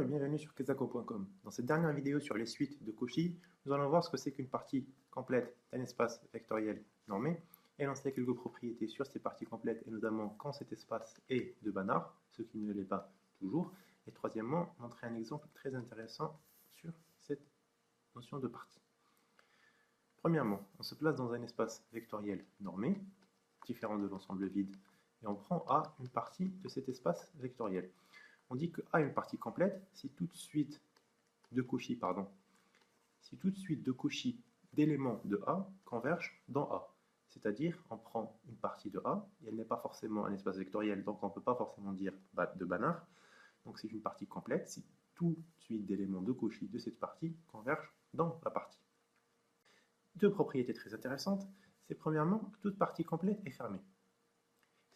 bienvenue sur kezako.com. Dans cette dernière vidéo sur les suites de Cauchy, nous allons voir ce que c'est qu'une partie complète d'un espace vectoriel normé, énoncer quelques propriétés sur ces parties complètes et notamment quand cet espace est de Banach, ce qui ne l'est pas toujours, et troisièmement, montrer un exemple très intéressant sur cette notion de partie. Premièrement, on se place dans un espace vectoriel normé, différent de l'ensemble vide, et on prend A une partie de cet espace vectoriel. On dit que A est une partie complète si toute suite de Cauchy, d'éléments de A convergent dans A. C'est-à-dire, on prend une partie de A, et elle n'est pas forcément un espace vectoriel, donc on ne peut pas forcément dire de Banach. Donc c'est une partie complète si toute suite d'éléments de Cauchy de cette partie convergent dans la partie. Deux propriétés très intéressantes, c'est premièrement que toute partie complète est fermée.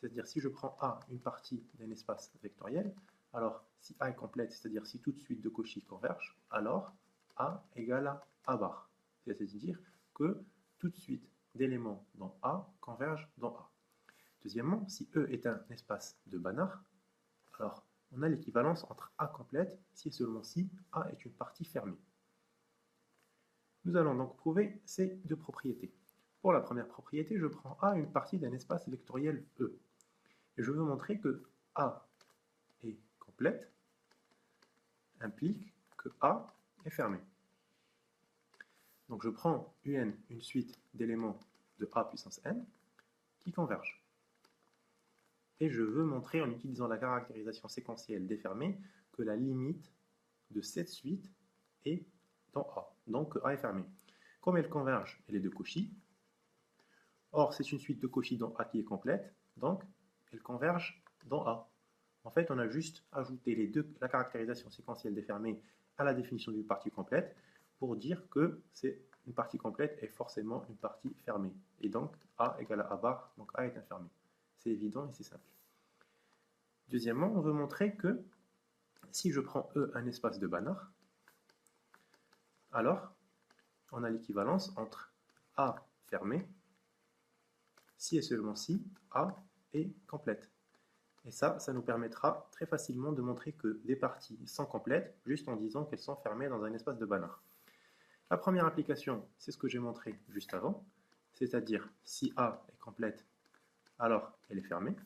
C'est-à-dire, si je prends A une partie d'un espace vectoriel, alors si A est complète, c'est-à-dire si toute suite de Cauchy converge, alors A égale à A bar. C'est-à-dire que toute suite d'éléments dans A converge dans A. Deuxièmement, si E est un espace de Banach, alors on a l'équivalence entre A complète si et seulement si A est une partie fermée. Nous allons donc prouver ces deux propriétés. Pour la première propriété, je prends A une partie d'un espace vectoriel E. Et je veux montrer que A est complète implique que A est fermé. Donc je prends UN, une suite d'éléments de A puissance n, qui convergent. Et je veux montrer, en utilisant la caractérisation séquentielle défermée, que la limite de cette suite est dans A. Donc A est fermé. Comme elle converge, elle est de Cauchy. Or, c'est une suite de Cauchy dans A qui est complète, donc elle converge dans A. En fait, on a juste ajouté la caractérisation séquentielle défermée à la définition d'une partie complète pour dire que c'est une partie complète est forcément une partie fermée. Et donc, A égale à A bar, donc A est infermé. C'est évident et c'est simple. Deuxièmement, on veut montrer que si je prends E un espace de Banach, alors on a l'équivalence entre A fermé, si et seulement si A est complète. Et ça nous permettra très facilement de montrer que des parties sont complètes, juste en disant qu'elles sont fermées dans un espace de Banach. La première application, c'est ce que j'ai montré juste avant, c'est-à-dire si A est complète, alors elle est fermée.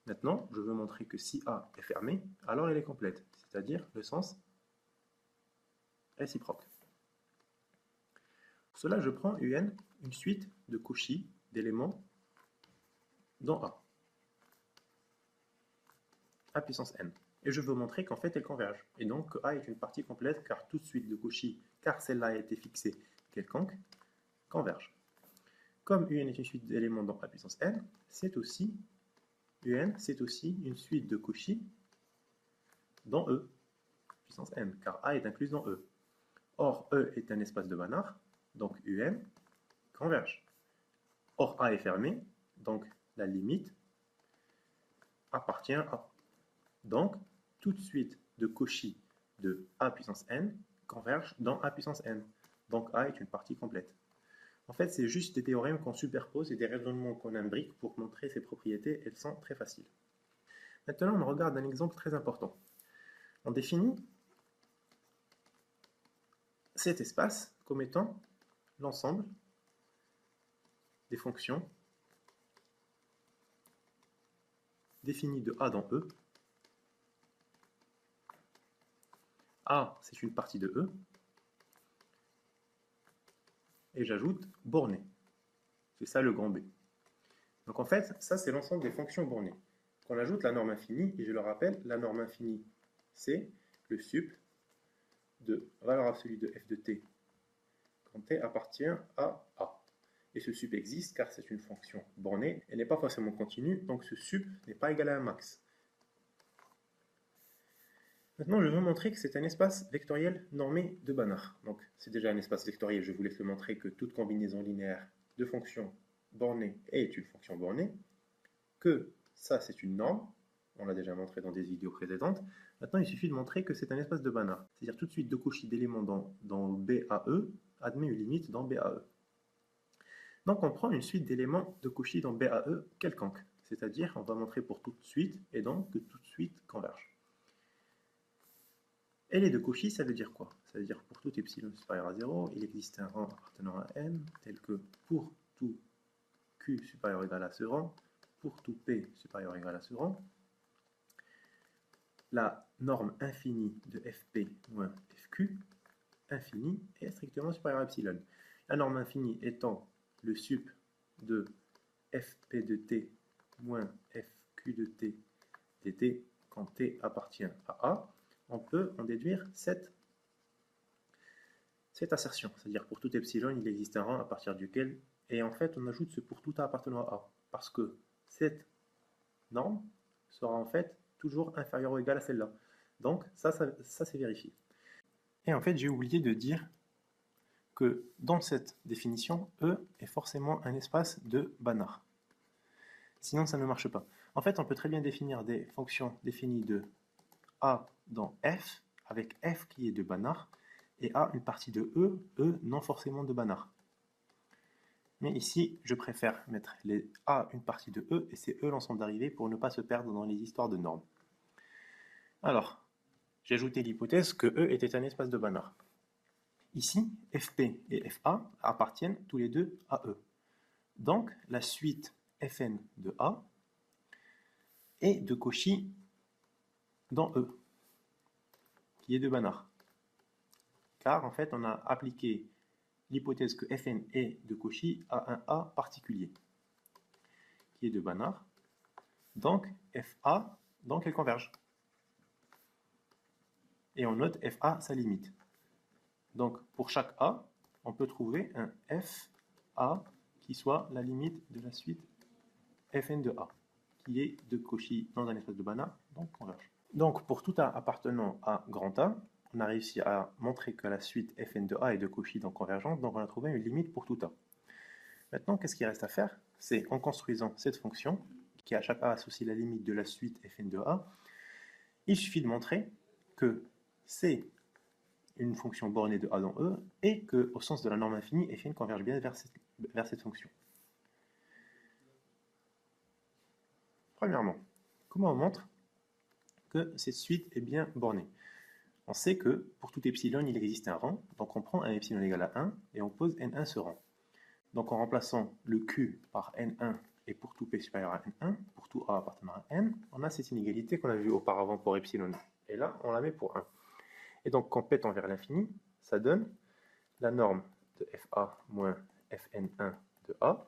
Maintenant, je veux montrer que si A est fermée, alors elle est complète, c'est-à-dire le sens réciproque. Pour cela, je prends UN, une suite de Cauchy d'éléments dans A puissance n. Et je veux montrer qu'en fait, elles convergent. Et donc, que A est une partie complète, car toute suite de Cauchy, car celle-là a été fixée quelconque, converge. Comme UN est une suite d'éléments dans A puissance n, UN, c'est aussi une suite de Cauchy dans E puissance n, car A est incluse dans E. Or, E est un espace de Banach, donc UN converge. Or, A est fermé, donc la limite appartient à A. Donc, toute suite de Cauchy de A puissance n converge dans A puissance n. Donc A est une partie complète. En fait, c'est juste des théorèmes qu'on superpose et des raisonnements qu'on imbrique pour montrer ces propriétés. Elles sont très faciles. Maintenant, on regarde un exemple très important. On définit cet espace comme étant l'ensemble des fonctions définies de A dans E. A, c'est une partie de E. Et j'ajoute borné. C'est ça le grand B. Donc en fait, ça c'est l'ensemble des fonctions bornées. Qu'on ajoute la norme infinie, et je le rappelle, la norme infinie, c'est le sup de valeur absolue de f de t quand t appartient à A. Et ce sup existe car c'est une fonction bornée, elle n'est pas forcément continue, donc ce sup n'est pas égal à un max. Maintenant, je veux montrer que c'est un espace vectoriel normé de Banach. Donc, c'est déjà un espace vectoriel, je vous laisse le montrer que toute combinaison linéaire de fonctions bornées est une fonction bornée, que ça, c'est une norme, on l'a déjà montré dans des vidéos précédentes. Maintenant, il suffit de montrer que c'est un espace de Banach, c'est-à-dire toute suite de Cauchy d'éléments dans BAE admet une limite dans BAE. Donc, on prend une suite d'éléments de Cauchy dans BAE quelconque, c'est-à-dire, on va montrer pour toute suite, et donc que toute suite converge. Et les deux Cauchy, ça veut dire quoi? Ça veut dire pour tout epsilon supérieur à 0, il existe un rang appartenant à n, tel que pour tout q supérieur ou égal à ce rang, pour tout p supérieur ou égal à ce rang, la norme infinie de fp moins fq infini est strictement supérieure à epsilon. La norme infinie étant le sup de fp de t moins fq de t dt quand t appartient à A, on peut en déduire cette assertion. C'est-à-dire pour tout epsilon, il existe un rang à partir duquel, et en fait on ajoute ce pour tout A appartenant à A, parce que cette norme sera en fait toujours inférieure ou égale à celle-là. Donc ça c'est vérifié. Et en fait j'ai oublié de dire que dans cette définition, E est forcément un espace de Banach. Sinon, ça ne marche pas. En fait, on peut très bien définir des fonctions définies de A dans F, avec F qui est de Banach, et A une partie de E non forcément de Banach. Mais ici, je préfère mettre les A une partie de E, et c'est E l'ensemble d'arrivée pour ne pas se perdre dans les histoires de normes. Alors, j'ai ajouté l'hypothèse que E était un espace de Banach. Ici, Fp et Fa appartiennent tous les deux à E. Donc, la suite Fn de A est de Cauchy dans E, qui est de Banach. Car, en fait, on a appliqué l'hypothèse que Fn est de Cauchy à un A particulier, qui est de Banach. Donc, Fa, donc elle converge. Et on note Fa sa limite. Donc, pour chaque A, on peut trouver un Fa qui soit la limite de la suite Fn de A, qui est de Cauchy dans un espace de Banach, donc converge. Donc, pour tout A appartenant à grand A, on a réussi à montrer que la suite Fn de A est de Cauchy dans convergence, donc on a trouvé une limite pour tout A. Maintenant, qu'est-ce qu'il reste à faire? C'est en construisant cette fonction, qui à chaque A associe la limite de la suite Fn de A, il suffit de montrer que c'est une fonction bornée de A dans E, et qu'au sens de la norme infinie, Fn converge bien vers cette fonction. Premièrement, comment on montre que cette suite est bien bornée? On sait que pour tout epsilon, il existe un rang, donc on prend un epsilon égal à 1 et on pose n1 ce rang. Donc en remplaçant le q par n1 et pour tout p supérieur à n1, pour tout a appartenant à n, on a cette inégalité qu'on a vue auparavant pour epsilon. Et là, on la met pour 1. Et donc quand p tend vers l'infini, ça donne la norme de fa moins fn1 de a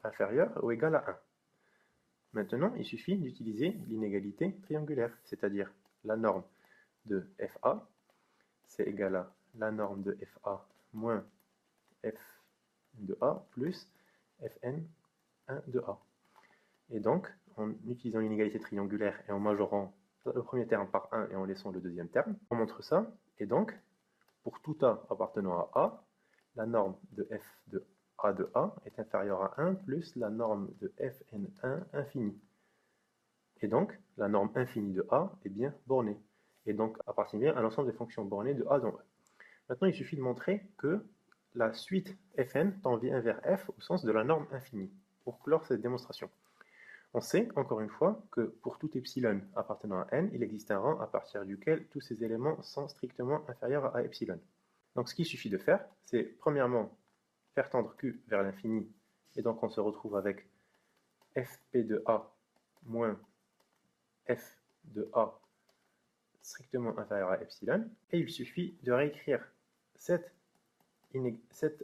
inférieure ou égale à 1. Maintenant, il suffit d'utiliser l'inégalité triangulaire, c'est-à-dire la norme de fa, c'est égal à la norme de fa moins f de a plus fn1 de a. Et donc, en utilisant l'inégalité triangulaire et en majorant le premier terme par 1 et en laissant le deuxième terme, on montre ça. Et donc, pour tout a appartenant à a, la norme de f de a est inférieure à 1 plus la norme de fn1 infini. Et donc, la norme infinie de a est bien bornée. Et donc appartient bien à l'ensemble des fonctions bornées de A dans E. Maintenant, il suffit de montrer que la suite Fn tend bien vers F au sens de la norme infinie, pour clore cette démonstration. On sait, encore une fois, que pour tout epsilon appartenant à n, il existe un rang à partir duquel tous ces éléments sont strictement inférieurs à epsilon. Donc ce qu'il suffit de faire, c'est premièrement faire tendre Q vers l'infini, et donc on se retrouve avec Fp de A moins F de A strictement inférieur à epsilon, et il suffit de réécrire cette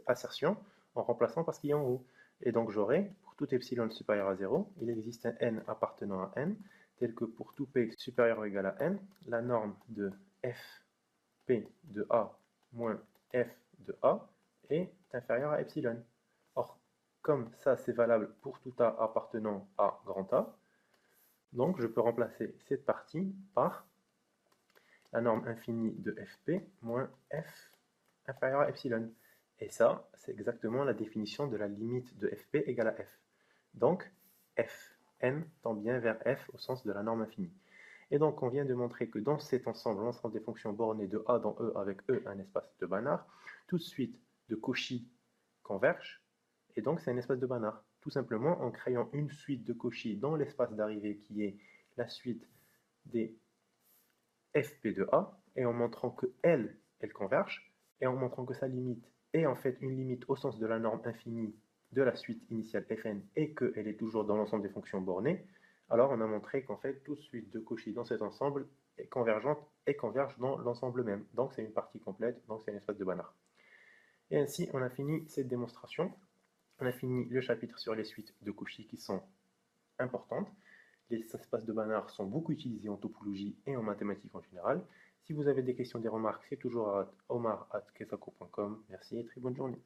assertion en remplaçant par ce qu'il y a en haut. Et donc j'aurai, pour tout epsilon supérieur à 0, il existe un n appartenant à n, tel que pour tout p supérieur ou égal à n, la norme de fp de a moins f de a est inférieure à epsilon. Or, comme ça c'est valable pour tout a appartenant à grand A, donc je peux remplacer cette partie par la norme infinie de fp moins f inférieur à epsilon. Et ça, c'est exactement la définition de la limite de fp égale à f. Donc, fn tend bien vers f au sens de la norme infinie. Et donc, on vient de montrer que dans cet ensemble, l'ensemble des fonctions bornées de A dans E avec E un espace de Banach, toute suite de Cauchy converge, et donc c'est un espace de Banach. Tout simplement en créant une suite de Cauchy dans l'espace d'arrivée qui est la suite des fp de A, et en montrant que elles convergent, et en montrant que sa limite est en fait une limite au sens de la norme infinie de la suite initiale Fn et qu'elle est toujours dans l'ensemble des fonctions bornées, alors on a montré qu'en fait toute suite de Cauchy dans cet ensemble est convergente et converge dans l'ensemble même. Donc c'est une partie complète, donc c'est un espace de Banach. Et ainsi on a fini cette démonstration. On a fini le chapitre sur les suites de Cauchy qui sont importantes. Les espaces de Banach sont beaucoup utilisés en topologie et en mathématiques en général. Si vous avez des questions, des remarques, c'est toujours à omar@kesako.com. Merci et très bonne journée.